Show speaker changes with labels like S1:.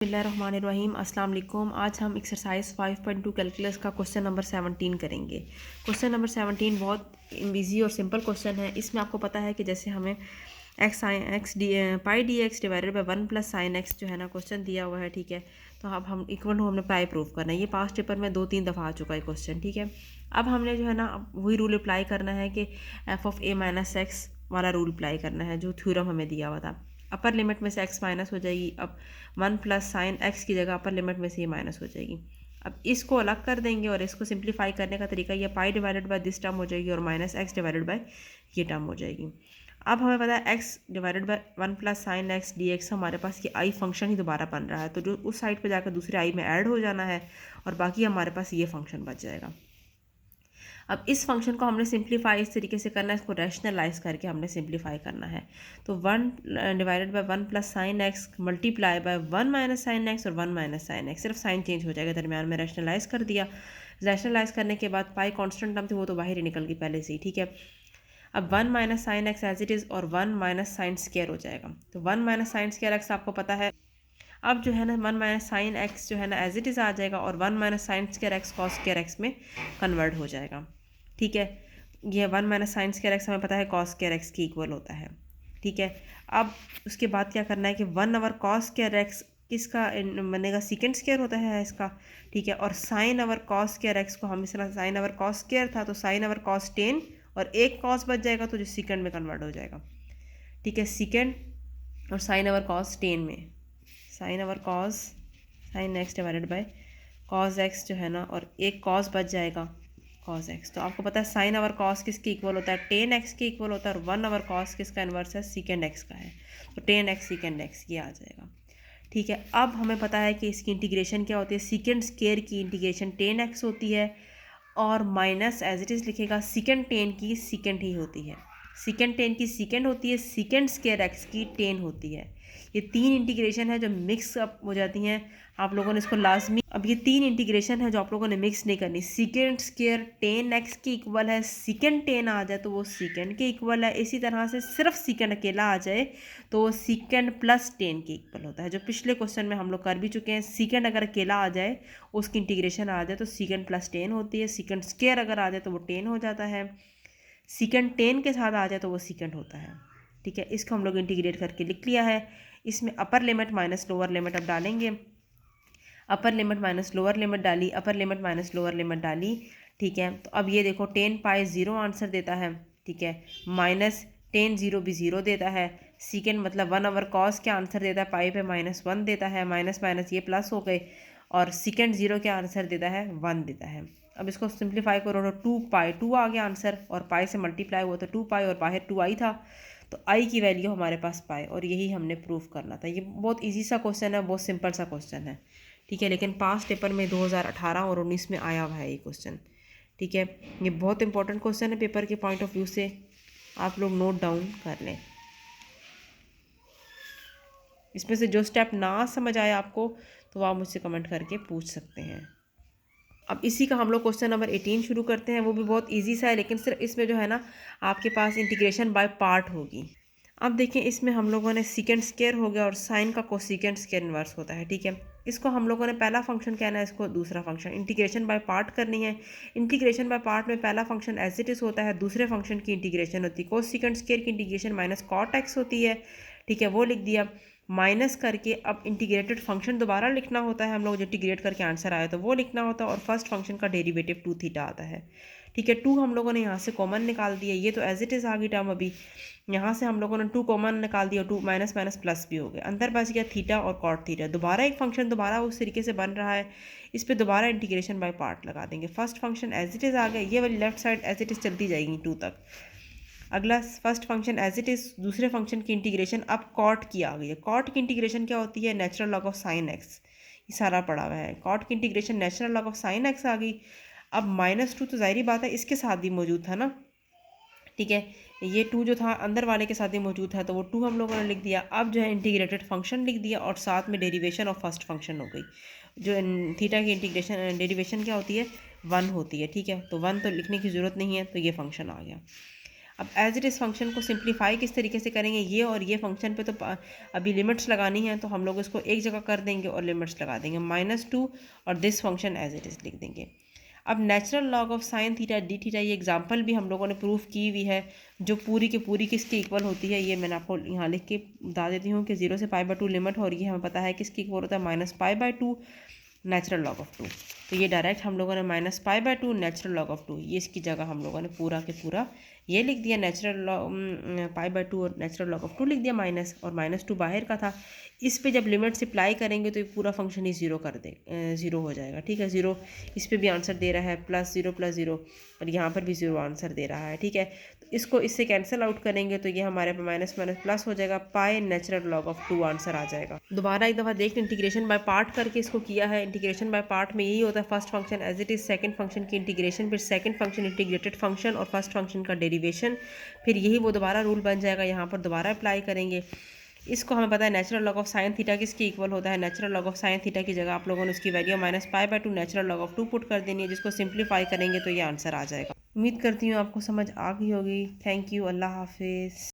S1: बिस्मिल्लाहिर्रहमानिर्रहीम अस्सलाम वालेकुम। आज हम एक्सरसाइज 5.2 कैलकुलस का क्वेश्चन नंबर 17 करेंगे। क्वेश्चन नंबर 17 बहुत इजी और सिंपल क्वेश्चन है। इसमें आपको पता है कि जैसे हमें pi d x divided by 1 plus sine x जो है ना क्वेश्चन दिया हुआ है, ठीक है। तो अब हम इक्वल टू हमने पाई प्रूव करना है। ये पास्ट पेपर में 2-3 दफ़ा आ चुका है क्वेश्चन, ठीक है। अब हमने जो है ना वही रूल अप्लाई करना है कि F of A minus x वाला रूल अप्लाई करना है जो थ्योरम हमें दिया हुआ था। अपर लिमिट में से x माइनस हो जाएगी। अब 1 प्लस साइन x की जगह अपर लिमिट में से ये माइनस हो जाएगी। अब इसको अलग कर देंगे और इसको सिंप्लीफाई करने का तरीका ये पाई डिवाइडेड बाय दिस टर्म हो जाएगी और माइनस x डिवाइडेड बाय ये टर्म हो जाएगी। अब हमें पता है x divided by 1 plus sign x dx हमारे पास ये i फंक्शन ही दोबारा बन रहा है, तो जो उस साइड पर जाकर दूसरे i में ऐड हो जाना है और बाकी हमारे पास ये फंक्शन बच जाएगा। अब इस फंक्शन को हमने सिंप्लीफाई इस तरीके से करना है, इसको रैशनलाइज करके हमने सिंप्लीफाई करना है। तो 1 divided by 1 plus sine x multiply by 1 minus sine x और 1 माइनस साइन एक्स, सिर्फ साइन चेंज हो जाएगा दरमियान में। रैशनलाइज कर दिया। रैशनलाइज करने के बाद पाई कांस्टेंट टर्म थी वो तो बाहर ही निकल गई पहले से ही, ठीक है। अब 1 minus sine x as it is और 1 माइनस साइन स्क्वायर हो जाएगा। तो 1 माइनस साइन स्क्वायर एक्स आपको पता है। अब जो है ना 1 माइनस साइन एक्स जो है ना एज इट इज़ आ जाएगा और 1 minus sine square x cos square x में कन्वर्ट हो जाएगा, ठीक है। ये 1 माइनस साइन स्क्वायर एक्स हमें पता है कॉस स्क्वायर एक्स की इक्वल होता है, ठीक है। अब उसके बाद क्या करना है कि 1 ओवर कॉस स्क्वायर एक्स किसका बनेगा, सीकेंड स्क्वायर होता है इसका, ठीक है। और sine over cos square x को हम इस तरह साइन ओवर कॉस स्क्वायर था तो साइन ओवर कॉस 10 और एक कॉस बच जाएगा तो जो सीकेंड में कन्वर्ट हो जाएगा, ठीक है। सीकेंड और साइन ओवर कॉस 10 में sine over cos sine x divided by cos x जो है ना और एक कॉस बच जाएगा कॉस एक्स। तो आपको पता है साइन ओवर कॉस किसके इक्वल होता है, 10 एक्स के इक्वल होता है। और 1 ओवर कॉस किसका इन्वर्स है, सीकेंड एक्स का है। तो 10 एक्स सीकेंड एक्स ये आ जाएगा, ठीक है। अब हमें पता है कि इसकी इंटीग्रेशन क्या होती है, सीकेंड स्क्वायर की इंटीग्रेशन 10 एक्स होती है और माइनस एज इट इज़ लिखेगा सीकेंड 10 की सीकेंड ही होती है। सीकेंड 10 की सीकेंड होती है, सीकेंड स्क्वायर एक्स की 10 होती है। ये 3 इंटीग्रेशन है जो मिक्स अप हो जाती हैं, आप लोगों ने इसको लाजमी। अब ये 3 इंटीग्रेशन है जो आप लोगों ने मिक्स नहीं करनी। सीकेंड स्क्वायर 10 एक्स की इक्वल है, सीकेंड 10 आ जाए तो वो सीकेंड के इक्वल है। इसी तरह से सिर्फ सीकेंड अकेला आ जाए तो वो सीकेंड प्लस 10 के इक्वल होता है, जो पिछले क्वेश्चन में हम लोग कर भी चुके हैं। सीकेंड अगर अकेला आ जाए उसकी इंटीग्रेशन आ जाए तो सीकेंड प्लस 10 होती है। सीकेंड स्क्वायर अगर आ जाए तो वो 10 हो जाता है। सीकेंड 10 के साथ आ जाए तो वो सीकेंड होता है, ठीक है। इसको हम लोग इंटीग्रेट करके लिख लिया है। इसमें upper limit minus lower limit अब डालेंगे। Upper limit minus lower limit डाली, upper limit minus lower limit डाली, ठीक है। तो अब ये देखो 10 पाई 0 आंसर देता है, ठीक है। माइनस 10 0 भी 0 देता है। सीकेंड मतलब 1 ओवर कॉस क्या आंसर देता है, पाई पे -1 देता है। माइनस माइनस ये प्लस हो गए और सीकेंड 0 क्या आंसर देता है, 1 देता है। अब इसको सिंप्लीफाई करो तो 2 पाई 2 आ गया आंसर और पाई से मल्टीप्लाई हुआ तो 2 पाई और बाहर 2 आई था तो आई की वैल्यू हमारे पास पाए और यही हमने प्रूव करना था। ये बहुत इजी सा क्वेश्चन है, बहुत सिंपल सा क्वेश्चन है, ठीक है। लेकिन पास्ट पेपर में 2018 और 19 में आया हुआ है ये क्वेश्चन, ठीक है। ये बहुत इंपॉर्टेंट क्वेश्चन है पेपर के पॉइंट ऑफ व्यू से, आप लोग नोट डाउन कर लें। इसमें से जो स्टेप ना समझ आए आपको तो आप मुझसे कमेंट करके पूछ सकते हैं। अब इसी का हम लोग क्वेश्चन नंबर 18 शुरू करते हैं। वो भी बहुत इजी सा है लेकिन सिर्फ इसमें जो है ना आपके पास इंटीग्रेशन बाय पार्ट होगी। अब देखिए इसमें हम लोगों ने सीकेंड स्क्वायर हो गया और साइन का कोसिकेंड स्क्वायर इन्वर्स होता है, ठीक है। इसको हम लोगों ने पहला फंक्शन कहना है, इसको दूसरा फंक्शन। इंटीग्रेशन बाय पार्ट करनी है। इंटीग्रेशन बाय पार्ट में पहला फंक्शन एज इट इज़ होता है, दूसरे फंक्शन की इंटीग्रेशन होती है। कोसिकेंड स्क्वायर की इंटीग्रेशन माइनस कॉट एक्स होती है, ठीक है। वो लिख दिया माइनस करके। अब इंटीग्रेटेड फंक्शन दोबारा लिखना होता है हम लोग, जो इंटीग्रेट करके आंसर आया तो वो लिखना होता है और फर्स्ट फंक्शन का डेरिवेटिव 2 थीटा आता है, ठीक है। 2 हम लोगों ने यहाँ से कॉमन निकाल दिया, ये तो एज इट इज़ आ गई टर्म। अभी यहाँ से हम लोगों ने 2 कॉमन निकाल दिया, 2 माइनस माइनस प्लस भी हो गए, अंदर बच गया थीटा और कॉट थीटा। दोबारा एक फंक्शन दोबारा उस तरीके से बन रहा है, इस पर दोबारा इंटीग्रेशन बाय पार्ट लगा देंगे। First function as it is आ गया, ये वाली left side as it is चलती जाएगी 2 तक। अगला first function as it is, दूसरे फंक्शन की इंटीग्रेशन अब कॉट की आ गई है। कॉट की इंटीग्रेशन क्या होती है, natural log of sine x, ये सारा पड़ा हुआ है। कॉट की integration natural log of sine x आ गई। अब -2 तो ज़ाहिर बात है इसके साथ भी मौजूद था ना, ठीक है। ये 2 जो था अंदर वाले के साथ ही मौजूद था तो वो 2 हम लोगों ने लिख दिया। अब जो है इंटीग्रेटेड फंक्शन लिख दिया और साथ में डेरिवेशन ऑफ फर्स्ट फंक्शन हो गई। जो थीटा की इंटीग्रेशन डेरिवेशन क्या होती है, 1 होती है, ठीक है। तो 1 तो लिखने की ज़रूरत नहीं है, तो ये फंक्शन आ गया। अब एज इट इज़ फंक्शन को सिंप्लीफाई किस तरीके से करेंगे, ये और ये फंक्शन पे तो अभी लिमिट्स लगानी है, तो हम लोग इसको एक जगह कर देंगे और लिमिट्स लगा देंगे -2 और this function as it is लिख देंगे। अब natural log of sine theta d theta, ये एग्जांपल भी हम लोगों ने प्रूफ की हुई है, जो पूरी की पूरी किसके इक्वल होती है, ये मैंने आपको यहाँ लिख के बता देती हूँ कि 0 से π/2 लिमिट हो रही है, हमें पता है किसकी इक्वल होता है -π/2 नेचुरल लॉग ऑफ 2। तो ये डायरेक्ट हम लोगों ने -π/2 नेचुरल लॉग ऑफ 2, ये इसकी जगह हम लोगों ने पूरा के पूरा ये लिख दिया, नेचुरल π/2 और नेचुरल लॉग ऑफ 2 लिख दिया माइनस, और -2 बाहर का था। इस पे जब लिमिट अप्लाई करेंगे तो ये पूरा फंक्शन ही ज़ीरो कर दे, ज़ीरो हो जाएगा, ठीक है। ज़ीरो इस पे भी आंसर दे रहा है, +0 और यहाँ पर भी ज़ीरो आंसर दे रहा है, ठीक है। तो इसको इससे कैंसिल आउट करेंगे तो ये हमारे पे माइनस माइनस प्लस हो जाएगा, पाई नेचुरल लॉग ऑफ 2 आंसर आ जाएगा। दोबारा एक दफ़ा देख, इंटीग्रेशन बाय पार्ट करके इसको किया है। इंटीग्रेशन बाय पार्ट में यही होता है, first function as it is, second function की इंटीग्रेशन, फिर सेकंड फंक्शन इंटीग्रेटेड फंक्शन और फर्स्ट फंक्शन का डेरिवेशन, फिर यही वो दोबारा रूल बन जाएगा, यहाँ पर दोबारा अप्लाई करेंगे। इसको हमें पता है natural log of sine theta किसके इक्वल होता है, natural log of sine theta की जगह आप लोगों ने उसकी value -π/2 natural log of 2 put कर देनी है, जिसको सिंप्लीफाई करेंगे तो ये आंसर आ जाएगा। उम्मीद करती हूँ आपको समझ आ गई होगी। थैंक यू, अल्लाह हाफिज़।